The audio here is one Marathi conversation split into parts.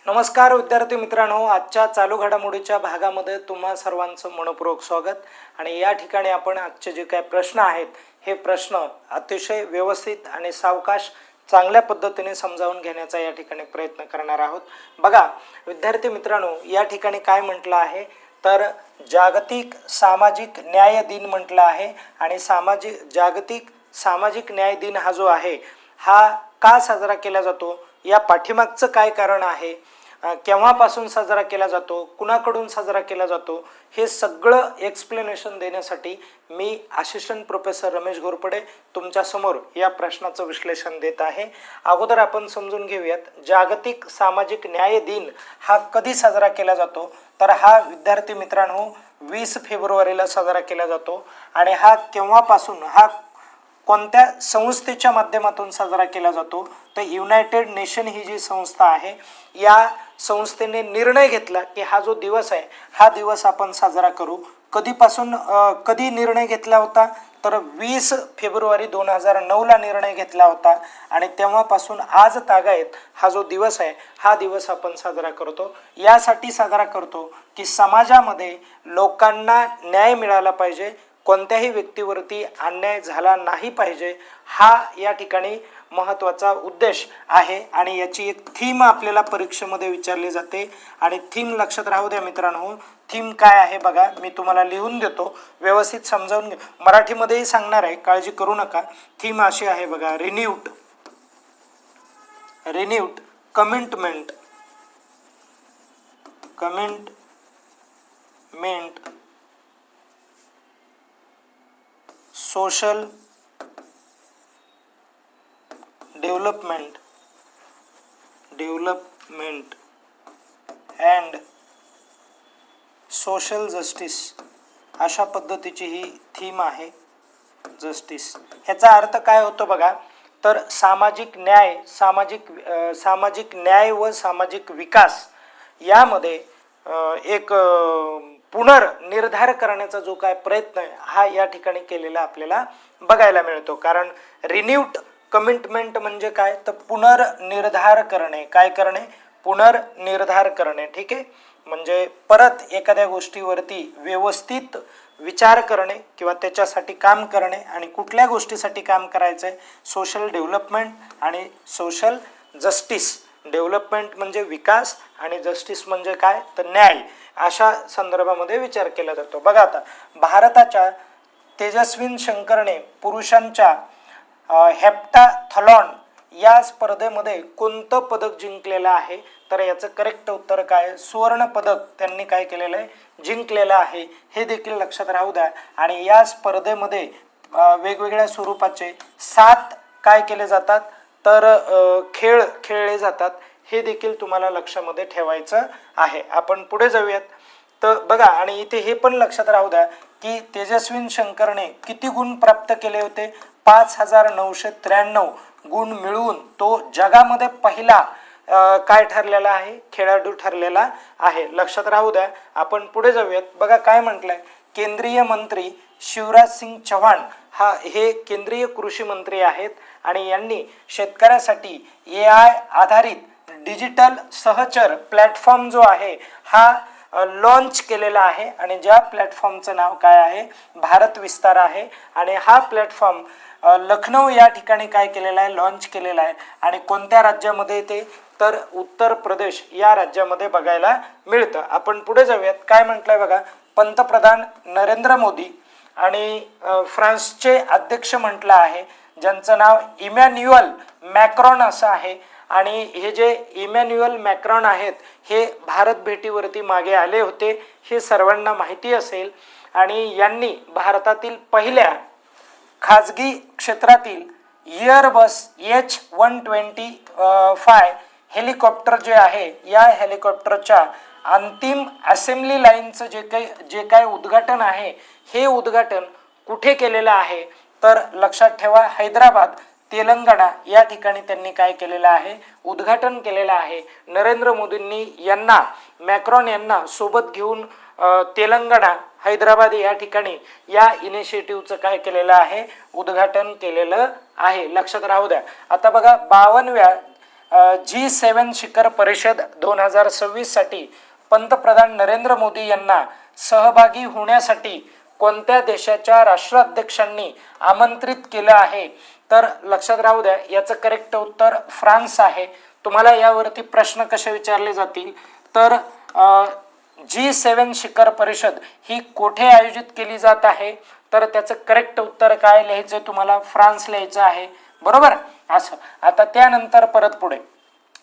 नमस्कार विद्यार्थी मित्रांनो, आजच्या चालू घडामोडीच्या भागामध्ये तुम्हा सर्वांचं मनपूर्वक स्वागत। आणि या ठिकाणी आपण आजचे जे काही प्रश्न आहेत हे प्रश्न अतिशय व्यवस्थित आणि सावकाश चांगल्या पद्धतीने समजावून घेण्याचा या ठिकाणी प्रयत्न करणार आहोत। बघा विद्यार्थी मित्रांनो, या ठिकाणी काय म्हटलं आहे तर जागतिक सामाजिक न्याय दिन म्हटलं आहे आणि जागतिक सामाजिक न्याय दिन हा जो आहे हा का साजरा केला जातो, या पाठीमागचं काय कारण आहे, केव्हापासून साजरा केला जातो, कुणाकडून साजरा केला जातो, हे सगळं एक्सप्लेनेशन देण्यासाठी मी असिस्टंट प्रोफेसर रमेश घोरपडे तुमच्या समोर या प्रश्नाचं विश्लेषण देत आहे। अगोदर आपण समजून घेऊयात जागतिक सामाजिक न्याय दिन हा कधी साजरा केला जातो। तर हा विद्यार्थी मित्रांनो 20 फेब्रुवारीला साजरा केला जातो आणि हा केव्हापासून, हा कोणत्या संस्थेच्या माध्यमातून साजरा केला जातो तर युनायटेड नेशन ही जी संस्था आहे या संस्थेने निर्णय घेतला की हा जो दिवस आहे हा दिवस आपण साजरा करू। कधीपासून कधी निर्णय घेतला होता तर 20 फेब्रुवारी 2009 ला निर्णय घेतला होता आणि तेव्हापासून आज तागायत हा जो दिवस आहे हा दिवस आपण साजरा करतो। यासाठी साजरा करतो की समाजामध्ये लोकांना न्याय मिळाला पाहिजे, कोणत्याही व्यक्तीवरती अन्याय झाला नाही पाहिजे, हा या ठिकाणी महत्त्वाचा उद्देश आहे। आणि याची एक थीम आपल्याला परीक्षेमध्ये विचारली जाते आणि थीम लक्षात राहू द्या मित्रांनो, थीम काय आहे बघा, मी तुम्हाला लिहून देतो, व्यवस्थित समजावून घ्या, मराठीमध्येही सांगणार आहे, काळजी करू नका। थीम अशी आहे बघा, renewed commitment social development and social justice, अशा पद्धतीची ही थीम आहे जस्टिस। ह्याचा अर्थ काय होतो बघा, तर सामाजिक न्याय व सामाजिक विकास यामध्ये एक पुनर्निर्धार करण्याचा जो काय प्रयत्न आहे हा या ठिकाणी केलेला आपल्याला बघायला मिळतो। कारण रिन्यूड कमिटमेंट म्हणजे काय तर पुनर्निर्धार करणे, काय करणे, पुनर्निर्धार करणे, ठीक आहे। म्हणजे परत एखाद्या गोष्टीवरती व्यवस्थित विचार करणे किंवा त्याच्यासाठी काम करणे। आणि कुठल्या गोष्टीसाठी काम करायचं आहे, सोशल डेव्हलपमेंट आणि सोशल जस्टिस। डेव्हलपमेंट म्हणजे विकास आणि जस्टिस म्हणजे काय तर न्याय, अशा संदर्भामध्ये विचार केला जातो। बघा आता भारताच्या तेजस्विन शंकरने पुरुषांच्या हेप्टाथलॉन या स्पर्धेमध्ये कोणतं पदक जिंकलेलं आहे तर याचं करेक्ट उत्तर काय, सुवर्ण पदक त्यांनी काय केलेलं आहे, जिंकलेलं आहे, हे देखील लक्षात राहू द्या। आणि या स्पर्धेमध्ये वेगवेगळ्या स्वरूपाचे 7 काय केले जातात तर खेळ खेळले जातात, हे देखील तुम्हाला लक्षामध्ये ठेवायचं आहे। आपण पुढे जाऊयात तर बघा, आणि इथे हे पण लक्षात राहू द्या की तेजस्विन शंकरने किती गुण प्राप्त केले होते, 5993 गुण मिळवून तो जगामध्ये पहिला काय ठरलेला आहे, खेळाडू ठरलेला आहे, लक्षात राहू द्या। आपण पुढे जाऊयात, बघा काय म्हटलंय, केंद्रीय मंत्री शिवराज सिंग चौहान हे केंद्रीय कृषी मंत्री आहेत आणि यांनी शेतकऱ्यासाठी AI आधारित डिजिटल सहचर प्लॅटफॉर्म जो आहे हा लॉन्च केलेला आहे आणि ज्या प्लॅटफॉर्मचं नाव काय आहे, भारत विस्तार आहे। आणि हा प्लॅटफॉर्म लखनौ या ठिकाणी काय केलेला आहे, लॉन्च केलेला आहे। आणि कोणत्या राज्यामध्ये ते तर उत्तर प्रदेश या राज्यामध्ये बघायला मिळतं। आपण पुढे जाऊयात, काय म्हटलंय बघा, पंतप्रधान नरेंद्र मोदी आणि फ्रान्सचे अध्यक्ष म्हटलं आहे ज्यांचं नाव इमॅन्युअल मॅक्रॉन असं आहे। आणि हे जे इमॅन्युअल मॅक्रॉन आहेत हे भारत भेटीवरती मागे आले होते, हे सर्वांना माहिती असेल। आणि यांनी भारतातील पहिल्या खाजगी क्षेत्रातील एअरबस H125 हेलिकॉप्टर जे आहे या हेलिकॉप्टरच्या अंतिम असेंब्ली लाईनचं जे काही उद्घाटन आहे हे उद्घाटन कुठे केलेलं आहे तर लक्षात ठेवा, हैदराबाद तेलंगणा या ठिकाणी त्यांनी काय केलेलं आहे, उद्घाटन केलेलं आहे। नरेंद्र मोदींनी यांना, मॅक्रॉन यांना सोबत घेऊन तेलंगणा हैदराबाद या ठिकाणी या इनिशिएटिव्हचं काय केलेलं आहे, उद्घाटन केलेलं आहे, लक्षात राहू द्या। आता बघा 52व्या G7 शिखर परिषद 2026 साठी पंतप्रधान नरेंद्र मोदी यांना सहभागी होण्यासाठी कोणत्या देशाच्या राष्ट्राध्यक्षांनी आमंत्रित केलं आहे? तर लक्षात राहू द्या, याचं करेक्ट उत्तर फ्रान्स आहे. तुम्हाला यावरती प्रश्न कसे विचारले जातील तर G7 शिखर परिषद ही कुठे आयोजित केली जात आहे? तर त्याचं करेक्ट उत्तर काय लिहायचं तुम्हाला? फ्रान्स लिहायचं आहे, बरोबर. असं आता त्यानंतर परत पुढे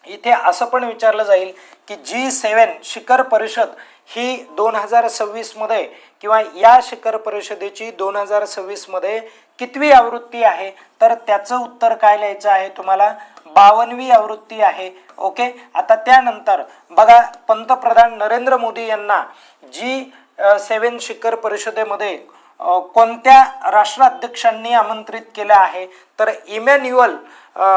इथे असं पण विचारलं जाईल की G7 शिखर परिषद ही 2026 मध्ये किंवा या शिखर परिषदेची 2026 मध्ये कितवी आवृत्ती आहे? तर त्याचं उत्तर काय लिहायचं आहे तुम्हाला? 52वी आवृत्ती आहे. ओके. आता त्यानंतर बघा, पंतप्रधान नरेंद्र मोदी यांना G7 शिखर परिषदेमध्ये कोणत्या राष्ट्राध्यक्षांनी आमंत्रित केलं आहे? तर इमॅन्युअल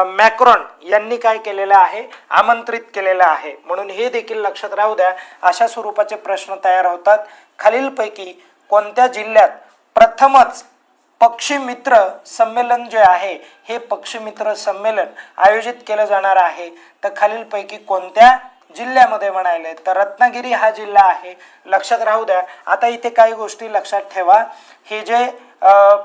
मॅक्रॉन यांनी काय केलेलं आहे? आमंत्रित केलेलं आहे. म्हणून हे देखील लक्षात राहू द्या. अशा स्वरूपाचे प्रश्न तयार होतात. खालीलपैकी कोणत्या जिल्ह्यात प्रथमच पक्षी मित्र संमेलन जे आहे हे पक्षी मित्र संमेलन आयोजित केलं जाणार आहे? तर खालीलपैकी कोणत्या जिल्ह्यामध्ये म्हणाले? तर रत्नागिरी हा जिल्हा आहे. लक्षात राहू द्या. आता इथे काही गोष्टी लक्षात ठेवा. हे जे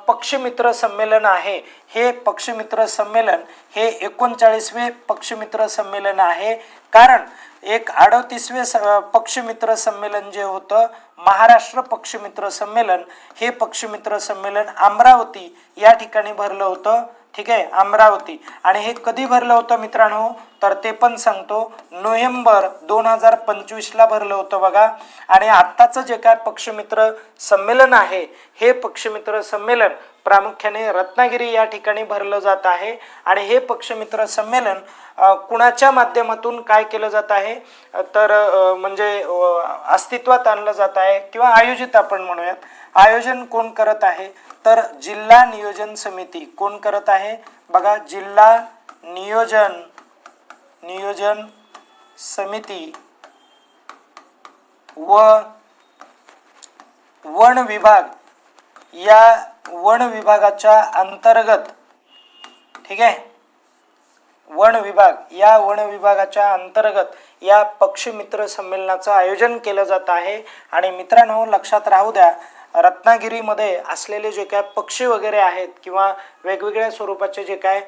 पक्षी मित्र संमेलन आहे, हे पक्षी मित्र संमेलन हे 39वे पक्षी मित्र संमेलन आहे. कारण एक 38वे पक्षी मित्र संमेलन जे होतं महाराष्ट्र पक्षी मित्र संमेलन, हे पक्षी मित्र संमेलन अमरावती या ठिकाणी भरलं होतं. ठीक आहे, अमरावती. आणि हे कधी भरलं होतं मित्रांनो? तर ते पण सांगतो, नोव्हेंबर 2025 ला भरलं होतं बघा. आणि आत्ताचं जे काय पक्षमित्र संमेलन आहे हे पक्षमित्र संमेलन प्रामुख्याने रत्नागिरी या ठिकाणी भरलं जात आहे. आणि हे पक्षमित्र संमेलन कुणाच्या माध्यमातून काय केलं जात आहे? तर म्हणजे अस्तित्वात आणलं जात आहे किंवा आयोजित आपण म्हणूयात. आयोजन कोण करत आहे? तर जिल्हा नियोजन समिती. कोण करत आहे? बघा, जिल्हा नियोजन समिती व वन विभाग या वन विभागाच्या अंतर्गत, ठीक आहे, वन विभाग या वन विभागाच्या अंतर्गत या पक्षी मित्र संमेलनाचं आयोजन केलं जात आहे. आणि मित्रांनो लक्षात राहू द्या, रत्नागिरीमध्ये असलेले जे काय पक्षी वगैरे आहेत किंवा वेगवेगळ्या स्वरूपाचे जे काय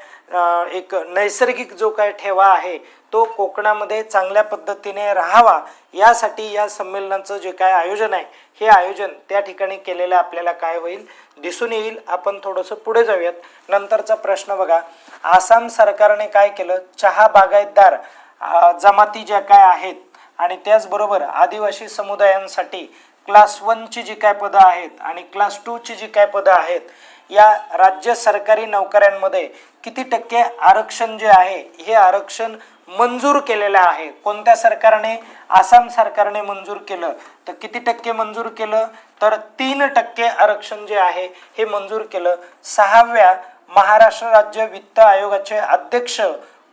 एक नैसर्गिक जो काय ठेवा आहे तो कोकणामध्ये चांगल्या पद्धतीने राहावा यासाठी या संमेलनाचं जे काय आयोजन आहे हे आयोजन त्या ठिकाणी केलेलं आपल्याला काय होईल? दिसून येईल. आपण थोडंसं पुढे जाऊयात. नंतरचा प्रश्न बघा, आसाम सरकारने काय केलं? चहा बागायतदार जमाती ज्या काय आहेत आणि त्याचबरोबर आदिवासी समुदायांसाठी क्लास 1 ची जी काय पदं आहेत आणि क्लास 2 ची जी काय पदं आहेत या राज्य सरकारी नोकऱ्यांमध्ये किती टक्के आरक्षण जे आहे हे आरक्षण मंजूर केलेलं आहे. कोणत्या सरकारने? आसाम सरकारने मंजूर केलं. तर किती टक्के मंजूर केलं? तर 3% आरक्षण जे आहे हे मंजूर केलं. 6व्या महाराष्ट्र राज्य वित्त आयोगाचे अध्यक्ष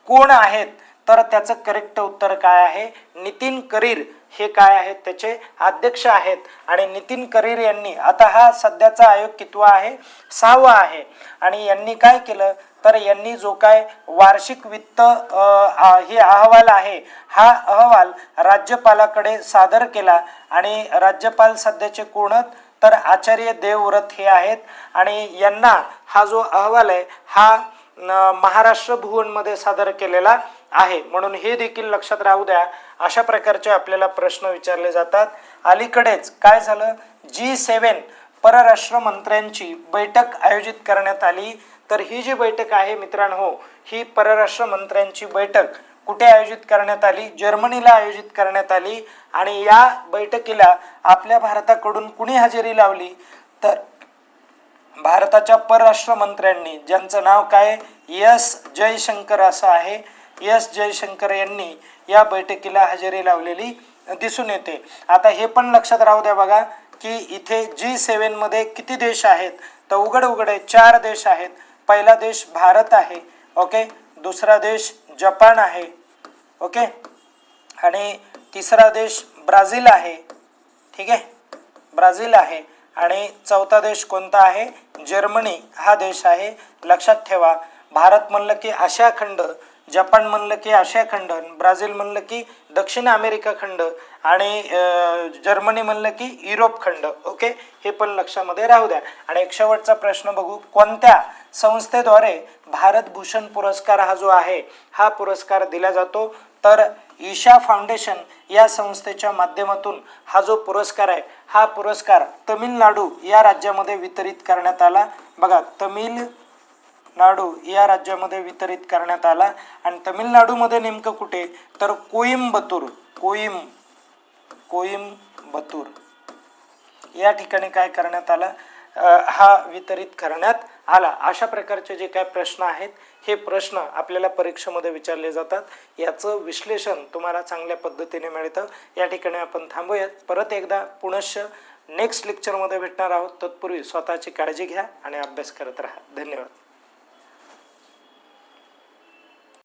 कोण आहेत? तर त्याचं करेक्ट उत्तर काय आहे? नितीन करीर हे काय आहेत? त्याचे अध्यक्ष आहेत. आणि नितीन करीर यांनी, आता हा सध्याचा आयोग कितवा आहे? 6वा आहे. आणि यांनी काय केलं? तर यांनी जो काय वार्षिक वित्त हे अहवाल आहे हा अहवाल राज्यपालाकडे सादर केला. आणि राज्यपाल सध्याचे कोण? तर आचार्य देवव्रत हे आहेत. आणि यांना हा जो अहवाल आहे हा महाराष्ट्र भुवनमध्ये सादर केलेला आहे. म्हणून हे देखील लक्षात राहू द्या. अशा प्रकारचे आपल्याला प्रश्न विचारले जातात. अलीकडेच काय झालं? G7 परराष्ट्र मंत्र्यांची बैठक आयोजित करण्यात आली. तर ही जी बैठक आहे मित्रांनो, ही परराष्ट्र मंत्र्यांची बैठक कुठे आयोजित करण्यात आली? जर्मनीला आयोजित करण्यात आली. आणि या बैठकीला आपल्या भारताकडून कुणी हजेरी लावली? तर भारताच्या परराष्ट्र मंत्र्यांनी, ज्यांचं नाव काय? एस जयशंकर असं आहे. एस जयशंकर यांनी या बैठकीला हजेरी लावलेली दिसून येते. आता हे पण लक्षात राहू द्या बघा की इथे G7 मध्ये किती देश आहेत? तर उघड 4 देश आहेत. पहिला देश भारत आहे, ओके. दुसरा देश जपान आहे, ओके. आणि तिसरा देश ब्राझील आहे, ठीक आहे, ब्राझील आहे. आणि चौथा देश कोणता आहे? जर्मनी हा देश आहे. लक्षात ठेवा, भारत म्हणलं की आशिया खंड जपान म्हणलं की आशिया खंड, ब्राझील म्हणलं की दक्षिण अमेरिका खंड आणि जर्मनी म्हणलं की युरोप खंड. ओके, हे पण लक्षामध्ये राहू द्या. आणि एक शेवटचा प्रश्न बघू, कोणत्या संस्थेद्वारे भारत भूषण पुरस्कार हा जो आहे हा पुरस्कार दिला जातो? तर ईशा फाउंडेशन या संस्थेच्या माध्यमातून हा जो पुरस्कार आहे हा पुरस्कार तमिळनाडू या राज्यामध्ये वितरित करण्यात आला. बघा, तमिळनाडू या राज्यामध्ये वितरित करण्यात आला. आणि तमिळनाडूमध्ये नेमकं कुठे? तर कोइंबतूर या ठिकाणी काय करण्यात आलं, हा वितरित करण्यात आला. अशा प्रकारचे जे काय प्रश्न आहेत हे प्रश्न आपल्याला परीक्षेमध्ये विचारले जातात. याचं विश्लेषण तुम्हाला चांगल्या पद्धतीने मिळतं. या ठिकाणी आपण थांबूयात. परत एकदा पुनश्च नेक्स्ट लेक्चरमध्ये भेटणार आहोत. तत्पूर्वी स्वतःची काळजी घ्या आणि अभ्यास करत राहा. धन्यवाद.